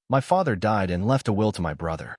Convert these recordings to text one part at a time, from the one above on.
My father died and left a will to my brother.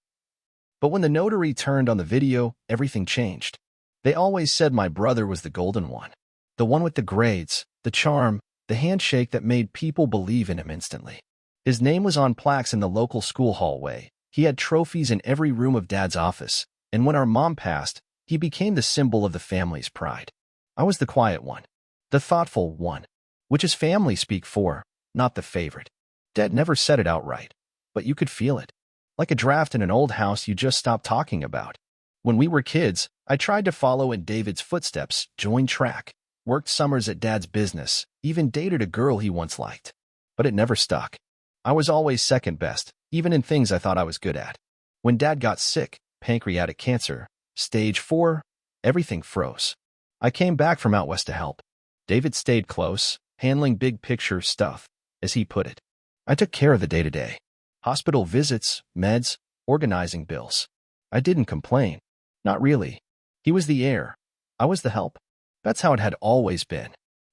But when the notary turned on the video, everything changed. They always said my brother was the golden one. The one with the grades, the charm, the handshake that made people believe in him instantly. His name was on plaques in the local school hallway. He had trophies in every room of Dad's office, and when our mom passed, he became the symbol of the family's pride. I was the quiet one, the thoughtful one, which is family speak for, not the favorite. Dad never said it outright, but you could feel it. Like a draft in an old house you just stopped talking about. When we were kids, I tried to follow in David's footsteps, joined track, worked summers at Dad's business, even dated a girl he once liked. But it never stuck. I was always second best, even in things I thought I was good at. When Dad got sick, pancreatic cancer, stage 4, everything froze. I came back from out west to help. David stayed close, handling big picture stuff, as he put it. I took care of the day-to-day. Hospital visits, meds, organizing bills. I didn't complain. Not really. He was the heir. I was the help. That's how it had always been.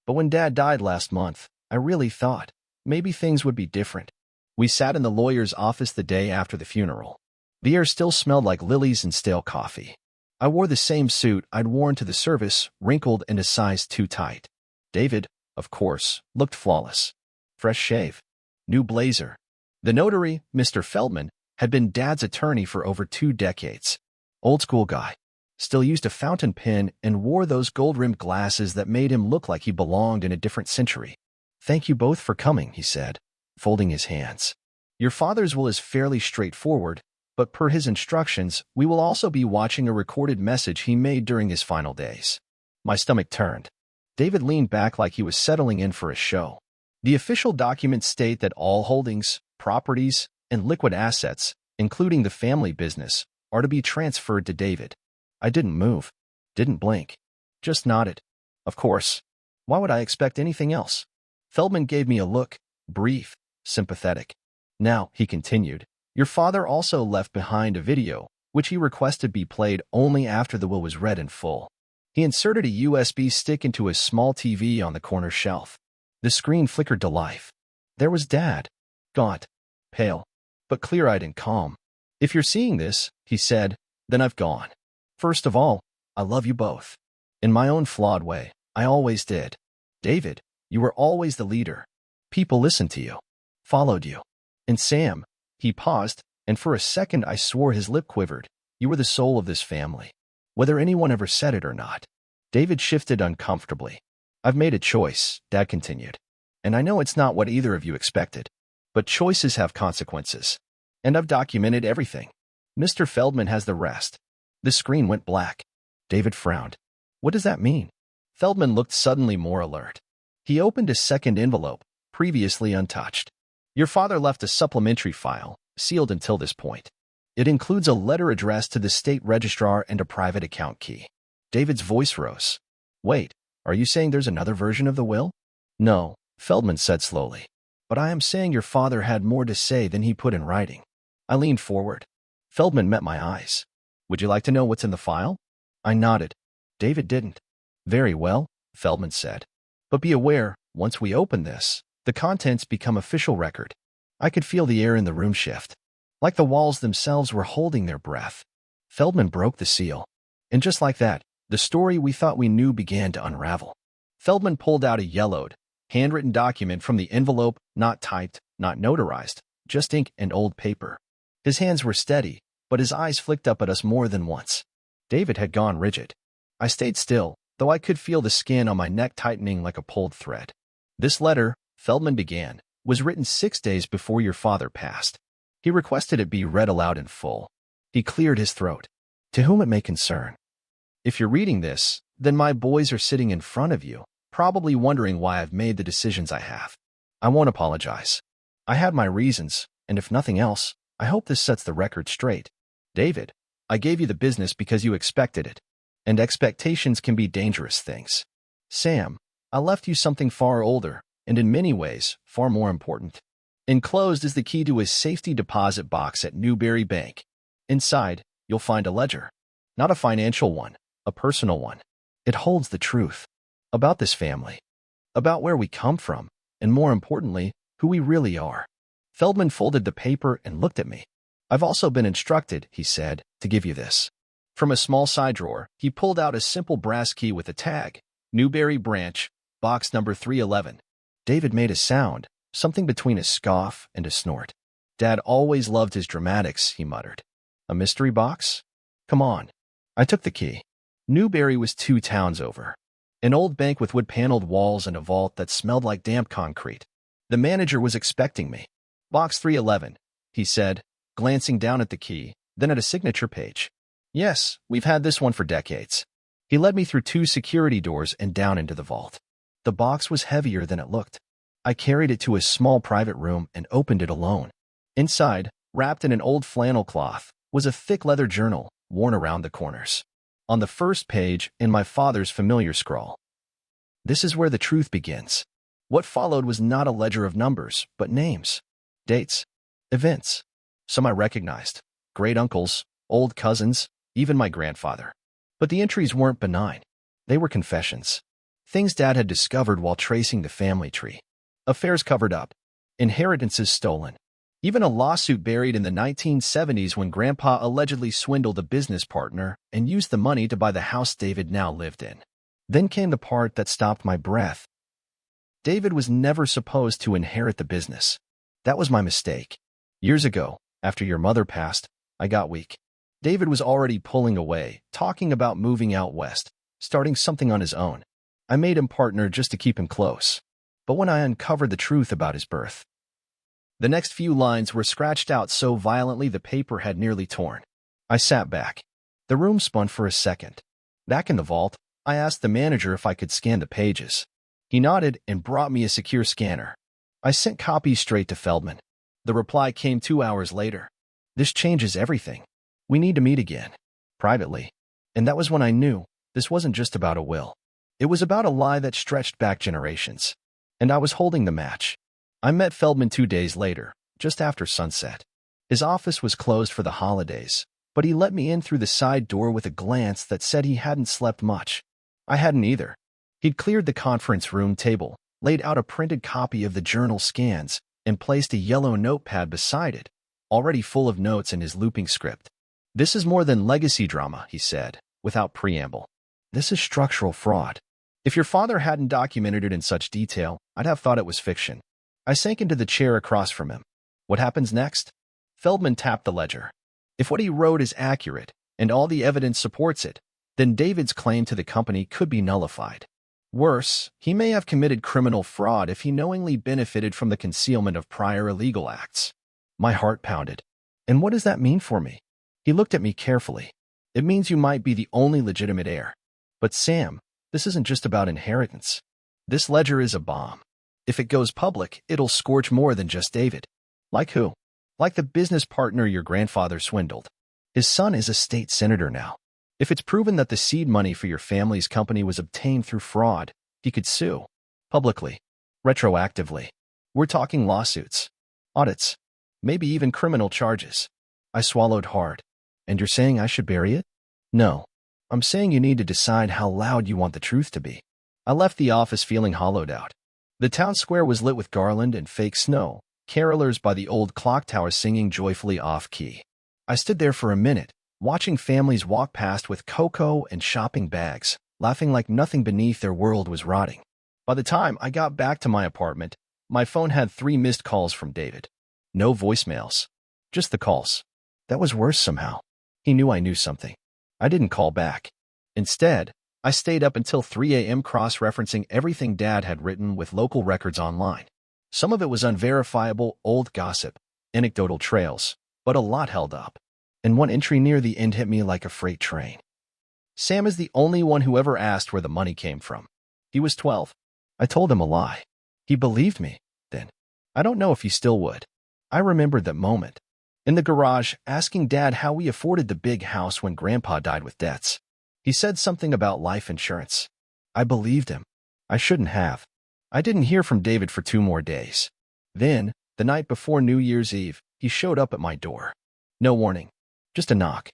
But when Dad died last month, I really thought maybe things would be different. We sat in the lawyer's office the day after the funeral. The air still smelled like lilies and stale coffee. I wore the same suit I'd worn to the service, wrinkled and a size too tight. David, of course, looked flawless. Fresh shave. New blazer. The notary, Mr. Feldman, had been Dad's attorney for over 2 decades. Old school guy. Still used a fountain pen and wore those gold-rimmed glasses that made him look like he belonged in a different century. "Thank you both for coming," he said, folding his hands. "Your father's will is fairly straightforward, but per his instructions, we will also be watching a recorded message he made during his final days." My stomach turned. David leaned back like he was settling in for a show. The official documents state that all holdings, properties, and liquid assets, including the family business, are to be transferred to David. I didn't move, didn't blink, just nodded. Of course. Why would I expect anything else? Feldman gave me a look, brief, sympathetic. "Now," he continued, "your father also left behind a video, which he requested be played only after the will was read in full. He inserted a USB stick into a small TV on the corner shelf. The screen flickered to life. There was Dad, gaunt, pale, but clear-eyed and calm. 'If you're seeing this,' he said, 'then I've gone. First of all, I love you both. In my own flawed way, I always did. David, you were always the leader. People listened to you, followed you. And Sam," he paused, and for a second I swore his lip quivered, "you were the soul of this family, whether anyone ever said it or not." David shifted uncomfortably. "I've made a choice," Dad continued. "And I know it's not what either of you expected. But choices have consequences. And I've documented everything. Mr. Feldman has the rest." The screen went black. David frowned. "What does that mean?" Feldman looked suddenly more alert. He opened a second envelope, previously untouched. "Your father left a supplementary file, sealed until this point. It includes a letter addressed to the state registrar and a private account key." David's voice rose. "Wait, are you saying there's another version of the will?" "No," Feldman said slowly. "But I am saying your father had more to say than he put in writing." I leaned forward. Feldman met my eyes. "Would you like to know what's in the file?" I nodded. David didn't. "Very well," Feldman said. "But be aware, once we open this, the contents become official record." I could feel the air in the room shift. Like the walls themselves were holding their breath. Feldman broke the seal. And just like that, the story we thought we knew began to unravel. Feldman pulled out a yellowed, handwritten document from the envelope, not typed, not notarized, just ink and old paper. His hands were steady, but his eyes flicked up at us more than once. David had gone rigid. I stayed still, though I could feel the skin on my neck tightening like a pulled thread. "This letter," Feldman began, "was written 6 days before your father passed. He requested it be read aloud in full." He cleared his throat. "To whom it may concern. If you're reading this, then my boys are sitting in front of you, probably wondering why I've made the decisions I have. I won't apologize. I had my reasons, and if nothing else, I hope this sets the record straight. David, I gave you the business because you expected it, and expectations can be dangerous things. Sam, I left you something far older, and in many ways, far more important. Enclosed is the key to his safety deposit box at Newberry Bank. Inside, you'll find a ledger. Not a financial one, a personal one. It holds the truth. About this family. About where we come from, and more importantly, who we really are. Feldman folded the paper and looked at me. I've also been instructed, he said, to give you this. From a small side drawer, he pulled out a simple brass key with a tag. Newberry Branch, box number 311. David made a sound, something between a scoff and a snort. Dad always loved his dramatics, he muttered. A mystery box? Come on. I took the key. Newberry was 2 towns over. An old bank with wood-paneled walls and a vault that smelled like damp concrete. The manager was expecting me. Box 311, he said, glancing down at the key, then at a signature page. Yes, we've had this one for decades. He led me through 2 security doors and down into the vault. The box was heavier than it looked. I carried it to a small private room and opened it alone. Inside, wrapped in an old flannel cloth, was a thick leather journal, worn around the corners. On the first page, in my father's familiar scrawl. This is where the truth begins. What followed was not a ledger of numbers, but names, dates, events. Some I recognized. Great uncles, old cousins, even my grandfather. But the entries weren't benign. They were confessions. Things Dad had discovered while tracing the family tree. Affairs covered up. Inheritances stolen. Even a lawsuit buried in the 1970s when Grandpa allegedly swindled a business partner and used the money to buy the house David now lived in. Then came the part that stopped my breath. David was never supposed to inherit the business. That was my mistake. Years ago, after your mother passed, I got weak. David was already pulling away, talking about moving out west, starting something on his own. I made him partner just to keep him close. But when I uncovered the truth about his birth, the next few lines were scratched out so violently the paper had nearly torn. I sat back. The room spun for a second. Back in the vault, I asked the manager if I could scan the pages. He nodded and brought me a secure scanner. I sent copies straight to Feldman. The reply came 2 hours later. This changes everything. We need to meet again. Privately. And that was when I knew this wasn't just about a will. It was about a lie that stretched back generations. And I was holding the match. I met Feldman 2 days later, just after sunset. His office was closed for the holidays, but he let me in through the side door with a glance that said he hadn't slept much. I hadn't either. He'd cleared the conference room table, laid out a printed copy of the journal scans, and placed a yellow notepad beside it, already full of notes in his looping script. This is more than legacy drama, he said, without preamble. This is structural fraud. If your father hadn't documented it in such detail, I'd have thought it was fiction. I sank into the chair across from him. What happens next? Feldman tapped the ledger. If what he wrote is accurate, and all the evidence supports it, then David's claim to the company could be nullified. Worse, he may have committed criminal fraud if he knowingly benefited from the concealment of prior illegal acts. My heart pounded. And what does that mean for me? He looked at me carefully. It means you might be the only legitimate heir. But Sam, this isn't just about inheritance. This ledger is a bomb. If it goes public, it'll scorch more than just David. Like who? Like the business partner your grandfather swindled. His son is a state senator now. If it's proven that the seed money for your family's company was obtained through fraud, he could sue. Publicly. Retroactively. We're talking lawsuits. Audits. Maybe even criminal charges. I swallowed hard. And you're saying I should bury it? No. I'm saying you need to decide how loud you want the truth to be. I left the office feeling hollowed out. The town square was lit with garland and fake snow, carolers by the old clock tower singing joyfully off-key. I stood there for a minute, watching families walk past with cocoa and shopping bags, laughing like nothing beneath their world was rotting. By the time I got back to my apartment, my phone had 3 missed calls from David. No voicemails. Just the calls. That was worse somehow. He knew I knew something. I didn't call back. Instead, I stayed up until 3 a.m. cross-referencing everything Dad had written with local records online. Some of it was unverifiable, old gossip, anecdotal trails, but a lot held up. And one entry near the end hit me like a freight train. Sam is the only one who ever asked where the money came from. He was 12. I told him a lie. He believed me, then. I don't know if he still would. I remembered that moment. In the garage, asking Dad how we afforded the big house when Grandpa died with debts. He said something about life insurance. I believed him. I shouldn't have. I didn't hear from David for 2 more days. Then, the night before New Year's Eve, he showed up at my door. No warning. Just a knock.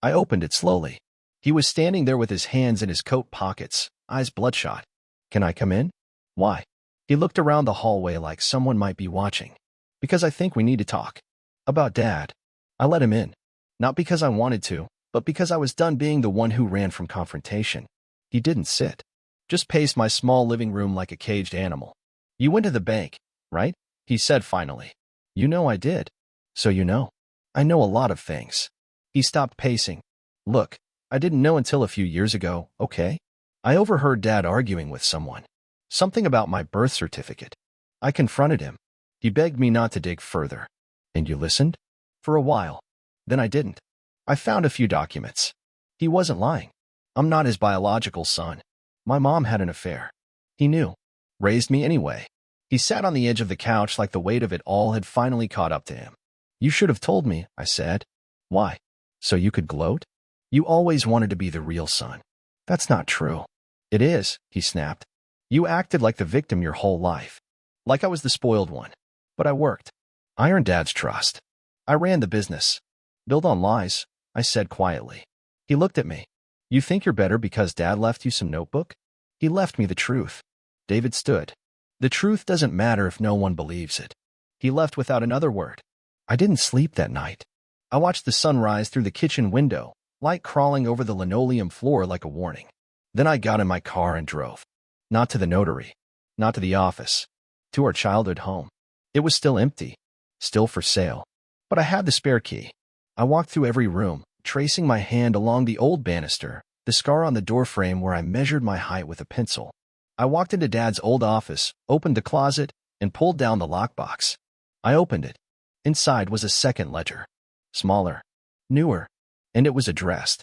I opened it slowly. He was standing there with his hands in his coat pockets, eyes bloodshot. Can I come in? Why? He looked around the hallway like someone might be watching. Because I think we need to talk. About Dad. I let him in. Not because I wanted to, but because I was done being the one who ran from confrontation. He didn't sit. Just paced my small living room like a caged animal. You went to the bank, right? He said finally. You know I did. So you know. I know a lot of things. He stopped pacing. Look, I didn't know until a few years ago, okay? I overheard Dad arguing with someone. Something about my birth certificate. I confronted him. He begged me not to dig further. And you listened? For a while. Then I didn't. I found a few documents. He wasn't lying. I'm not his biological son. My mom had an affair. He knew. Raised me anyway. He sat on the edge of the couch like the weight of it all had finally caught up to him. You should have told me, I said. Why? So you could gloat? You always wanted to be the real son. That's not true. It is, he snapped. You acted like the victim your whole life. Like I was the spoiled one. But I worked. I earned Dad's trust. I ran the business. Built on lies, I said quietly. He looked at me. You think you're better because Dad left you some notebook? He left me the truth. David stood. The truth doesn't matter if no one believes it. He left without another word. I didn't sleep that night. I watched the sun rise through the kitchen window, light crawling over the linoleum floor like a warning. Then I got in my car and drove. Not to the notary. Not to the office. To our childhood home. It was still empty. Still for sale. But I had the spare key. I walked through every room, tracing my hand along the old banister, the scar on the doorframe where I measured my height with a pencil. I walked into Dad's old office, opened the closet, and pulled down the lockbox. I opened it. Inside was a second ledger. Smaller. Newer. And it was addressed.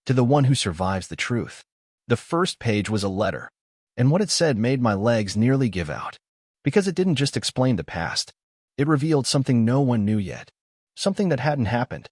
To the one who survives the truth. The first page was a letter. And what it said made my legs nearly give out. Because it didn't just explain the past. It revealed something no one knew yet. Something that hadn't happened.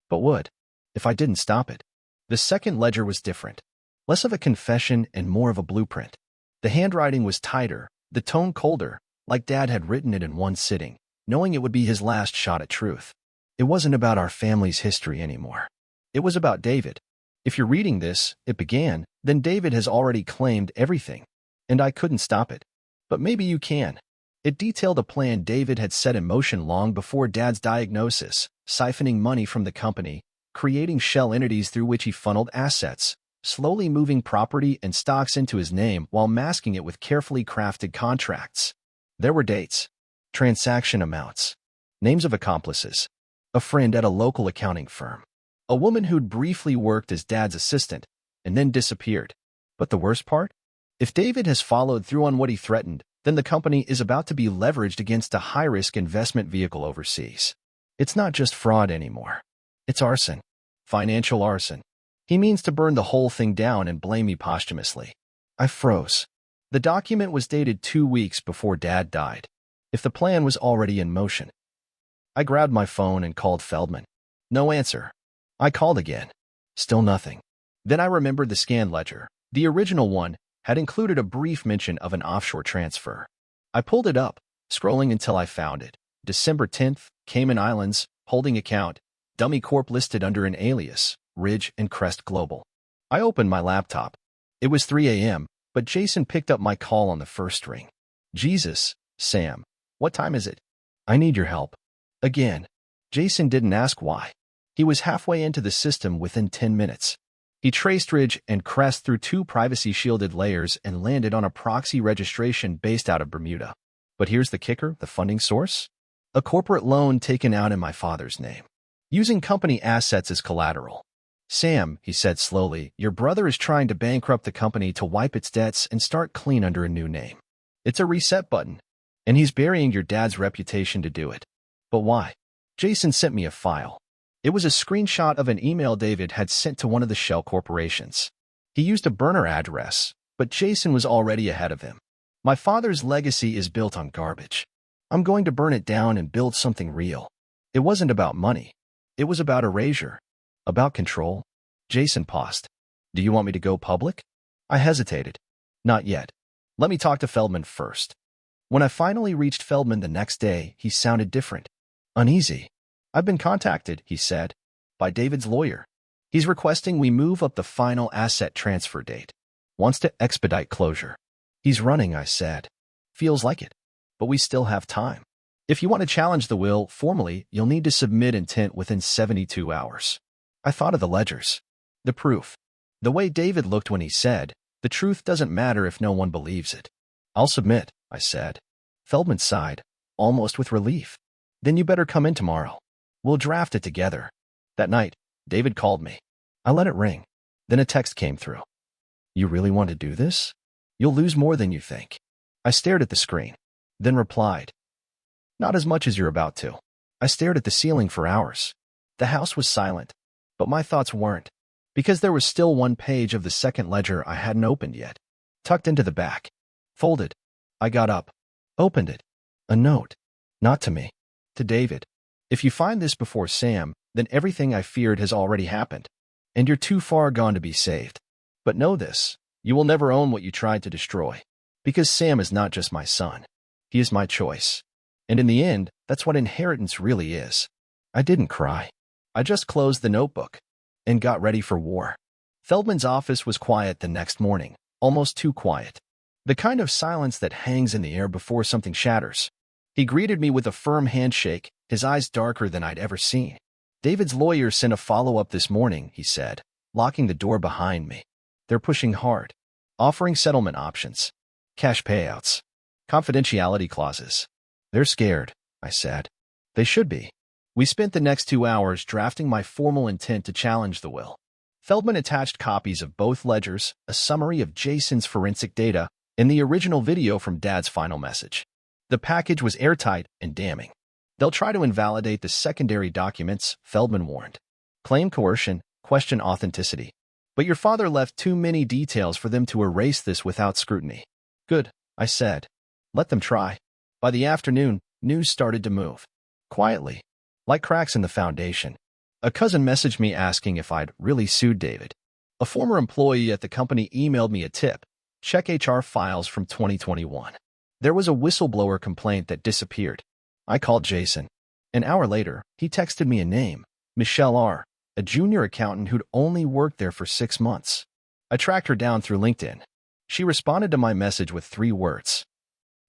But would, if I didn't stop it. The second ledger was different. Less of a confession and more of a blueprint. The handwriting was tighter, the tone colder, like Dad had written it in one sitting, knowing it would be his last shot at truth. It wasn't about our family's history anymore. It was about David. If you're reading this, it began, then David has already claimed everything. And I couldn't stop it. But maybe you can. It detailed a plan David had set in motion long before Dad's diagnosis, siphoning money from the company, creating shell entities through which he funneled assets, slowly moving property and stocks into his name while masking it with carefully crafted contracts. There were dates, transaction amounts, names of accomplices, a friend at a local accounting firm, a woman who'd briefly worked as Dad's assistant and then disappeared. But the worst part? If David has followed through on what he threatened, then the company is about to be leveraged against a high-risk investment vehicle overseas. It's not just fraud anymore. It's arson. Financial arson. He means to burn the whole thing down and blame me posthumously. I froze. The document was dated 2 weeks before Dad died. If the plan was already in motion. I grabbed my phone and called Feldman. No answer. I called again. Still nothing. Then I remembered the scanned ledger. The original one had included a brief mention of an offshore transfer. I pulled it up, scrolling until I found it. December 10th, Cayman Islands, holding account, Dummy Corp listed under an alias, Ridge and Crest Global. I opened my laptop. It was 3 a.m., but Jason picked up my call on the first ring. Jesus, Sam, what time is it? I need your help. Again. Jason didn't ask why. He was halfway into the system within 10 minutes. He traced Ridge and Crest through 2 privacy-shielded layers and landed on a proxy registration based out of Bermuda. But here's the kicker, the funding source? A corporate loan taken out in my father's name, using company assets as collateral. Sam, he said slowly, your brother is trying to bankrupt the company to wipe its debts and start clean under a new name. It's a reset button, and he's burying your dad's reputation to do it. But why? Jason sent me a file. It was a screenshot of an email David had sent to one of the shell corporations. He used a burner address, but Jason was already ahead of him. My father's legacy is built on garbage. I'm going to burn it down and build something real. It wasn't about money. It was about erasure. About control. Jason paused. Do you want me to go public? I hesitated. Not yet. Let me talk to Feldman first. When I finally reached Feldman the next day, he sounded different. Uneasy. I've been contacted, he said, by David's lawyer. He's requesting we move up the final asset transfer date. Wants to expedite closure. He's running, I said. Feels like it. But we still have time. If you want to challenge the will formally, you'll need to submit intent within 72 hours. I thought of the ledgers. The proof. The way David looked when he said, "The truth doesn't matter if no one believes it." "I'll submit," I said. Feldman sighed, almost with relief. "Then you better come in tomorrow. We'll draft it together." That night, David called me. I let it ring. Then a text came through. "You really want to do this? You'll lose more than you think." I stared at the screen, then replied, "Not as much as you're about to." I stared at the ceiling for hours. The house was silent, but my thoughts weren't, because there was still one page of the second ledger I hadn't opened yet, tucked into the back. Folded. I got up, opened it. A note. Not to me. To David. "If you find this before Sam, then everything I feared has already happened, and you're too far gone to be saved. But know this, you will never own what you tried to destroy, because Sam is not just my son. He is my choice. And in the end, that's what inheritance really is." I didn't cry. I just closed the notebook and got ready for war. Feldman's office was quiet the next morning, almost too quiet. The kind of silence that hangs in the air before something shatters. He greeted me with a firm handshake, his eyes darker than I'd ever seen. "David's lawyer sent a follow-up this morning," he said, locking the door behind me. "They're pushing hard, offering settlement options, cash payouts, confidentiality clauses. They're scared," I said. "They should be." We spent the next 2 hours drafting my formal intent to challenge the will. Feldman attached copies of both ledgers, a summary of Jason's forensic data, and the original video from Dad's final message. The package was airtight and damning. "They'll try to invalidate the secondary documents," Feldman warned. "Claim coercion, question authenticity. But your father left too many details for them to erase this without scrutiny." "Good," I said. "Let them try." By the afternoon, news started to move. Quietly, like cracks in the foundation. A cousin messaged me asking if I'd really sued David. A former employee at the company emailed me a tip. Check HR files from 2021. There was a whistleblower complaint that disappeared. I called Jason. An hour later, he texted me a name, Michelle R., a junior accountant who'd only worked there for 6 months. I tracked her down through LinkedIn. She responded to my message with 3 words.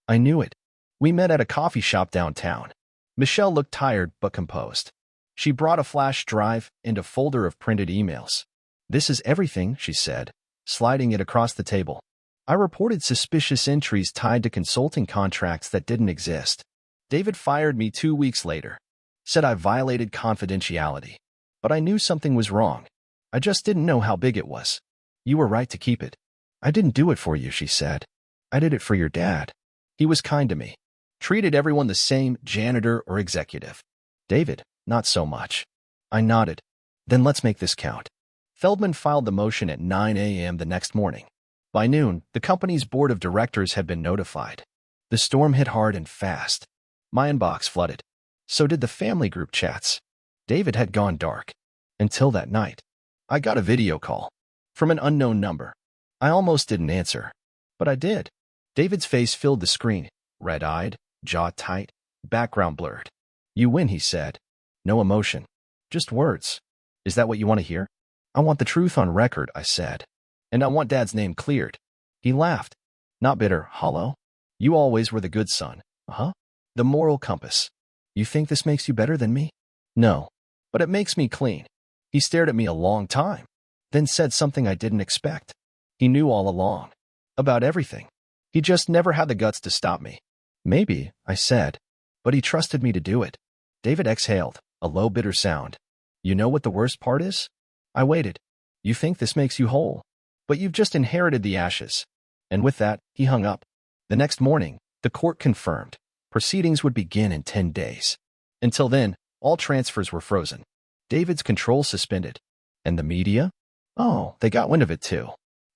I knew it. We met at a coffee shop downtown. Michelle looked tired but composed. She brought a flash drive and a folder of printed emails. "This is everything," she said, sliding it across the table. I reported suspicious entries tied to consulting contracts that didn't exist. David fired me 2 weeks later. Said I violated confidentiality. But I knew something was wrong. I just didn't know how big it was. "You were right to keep it." "I didn't do it for you," she said. "I did it for your dad. He was kind to me. Treated everyone the same, janitor or executive. David, not so much." I nodded. "Then let's make this count." Feldman filed the motion at 9 a.m. the next morning. By noon, the company's board of directors had been notified. The storm hit hard and fast. My inbox flooded. So did the family group chats. David had gone dark. Until that night. I got a video call. From an unknown number. I almost didn't answer. But I did. David's face filled the screen. Red-eyed, jaw tight, background blurred. "You win," he said. No emotion. Just words. "Is that what you want to hear?" "I want the truth on record," I said. "And I want Dad's name cleared." He laughed. Not bitter, hollow. "You always were the good son." "Uh-huh. The moral compass." "You think this makes you better than me?" "No. But it makes me clean." He stared at me a long time, then said something I didn't expect. He knew all along. About everything. He just never had the guts to stop me. "Maybe," I said. But he trusted me to do it. David exhaled, a low bitter sound. "You know what the worst part is?" I waited. "You think this makes you whole. But you've just inherited the ashes." And with that, he hung up. The next morning, the court confirmed. Proceedings would begin in 10 days. Until then, all transfers were frozen. David's control suspended. And the media? Oh, they got wind of it too.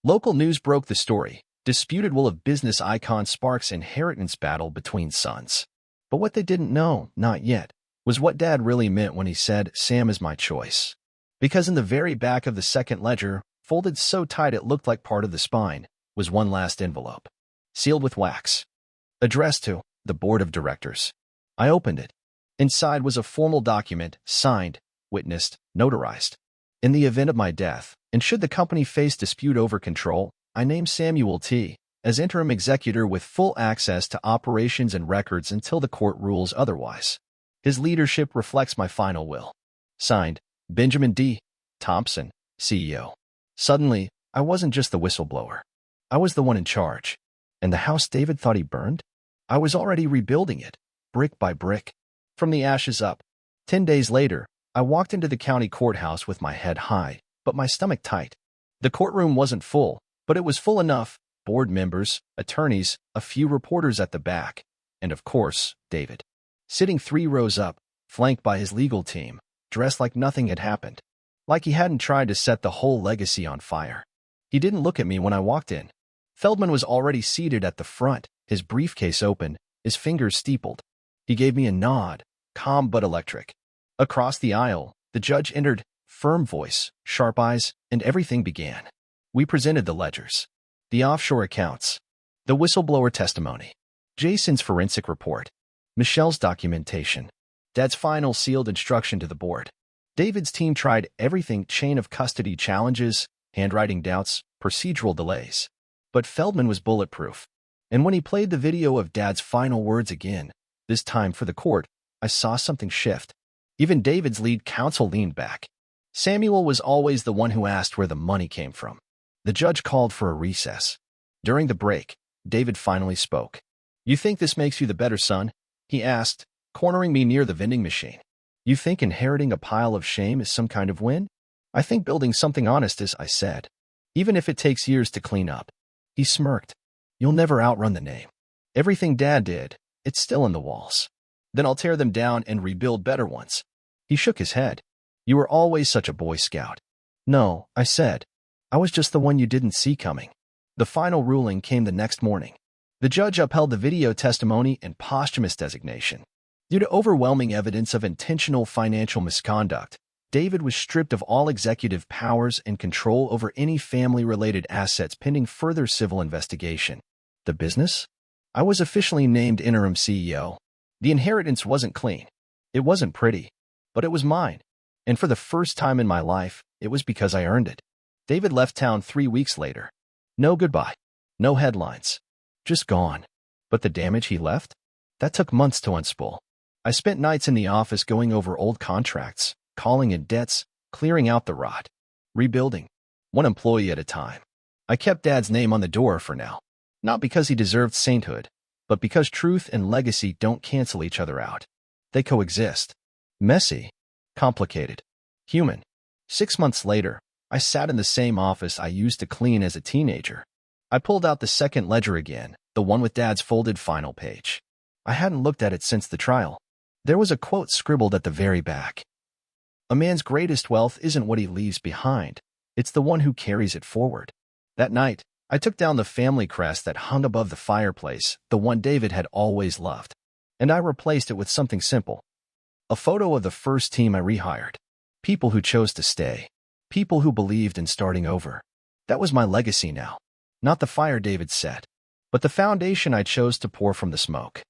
Local news broke the story. Disputed will of business icon sparks inheritance battle between sons. But what they didn't know, not yet, was what Dad really meant when he said, "Sam is my choice." Because in the very back of the second ledger, folded so tight it looked like part of the spine, was one last envelope. Sealed with wax. Addressed to the board of directors. I opened it. Inside was a formal document, signed, witnessed, notarized. In the event of my death, and should the company face dispute over control, I name Samuel T. as interim executor with full access to operations and records until the court rules otherwise. His leadership reflects my final will. Signed, Benjamin D. Thompson, CEO. Suddenly, I wasn't just the whistleblower. I was the one in charge. And the house David thought he burned? I was already rebuilding it, brick by brick, from the ashes up. 10 days later, I walked into the county courthouse with my head high, but my stomach tight. The courtroom wasn't full, but it was full enough. Board members, attorneys, a few reporters at the back, and of course, David. Sitting 3 rows up, flanked by his legal team, dressed like nothing had happened. Like he hadn't tried to set the whole legacy on fire. He didn't look at me when I walked in. Feldman was already seated at the front, his briefcase open, his fingers steepled. He gave me a nod, calm but electric. Across the aisle, the judge entered, firm voice, sharp eyes, and everything began. We presented the ledgers, the offshore accounts, the whistleblower testimony, Jason's forensic report, Michelle's documentation, Dad's final sealed instruction to the board. David's team tried everything: chain of custody challenges, handwriting doubts, procedural delays. But Feldman was bulletproof. And when he played the video of Dad's final words again, this time for the court, I saw something shift. Even David's lead counsel leaned back. Samuel was always the one who asked where the money came from. The judge called for a recess. During the break, David finally spoke. "You think this makes you the better son?" he asked, cornering me near the vending machine. "You think inheriting a pile of shame is some kind of win?" "I think building something honest is," I said. "Even if it takes years to clean up." He smirked. "You'll never outrun the name. Everything Dad did, it's still in the walls. Then I'll tear them down and rebuild better ones." He shook his head. "You were always such a Boy Scout." "No," I said. "I was just the one you didn't see coming." The final ruling came the next morning. The judge upheld the video testimony and posthumous designation. Due to overwhelming evidence of intentional financial misconduct, David was stripped of all executive powers and control over any family-related assets pending further civil investigation. The business? I was officially named interim CEO. The inheritance wasn't clean. It wasn't pretty. But it was mine. And for the first time in my life, it was because I earned it. David left town 3 weeks later. No goodbye. No headlines. Just gone. But the damage he left? That took months to unspool. I spent nights in the office going over old contracts, calling in debts, clearing out the rot, rebuilding, one employee at a time. I kept Dad's name on the door for now, not because he deserved sainthood, but because truth and legacy don't cancel each other out. They coexist. Messy, complicated, human. 6 months later, I sat in the same office I used to clean as a teenager. I pulled out the second ledger again, the one with Dad's folded final page. I hadn't looked at it since the trial. There was a quote scribbled at the very back. "A man's greatest wealth isn't what he leaves behind. It's the one who carries it forward." That night, I took down the family crest that hung above the fireplace, the one David had always loved. And I replaced it with something simple. A photo of the first team I rehired. People who chose to stay. People who believed in starting over. That was my legacy now. Not the fire David set, but the foundation I chose to pour from the smoke.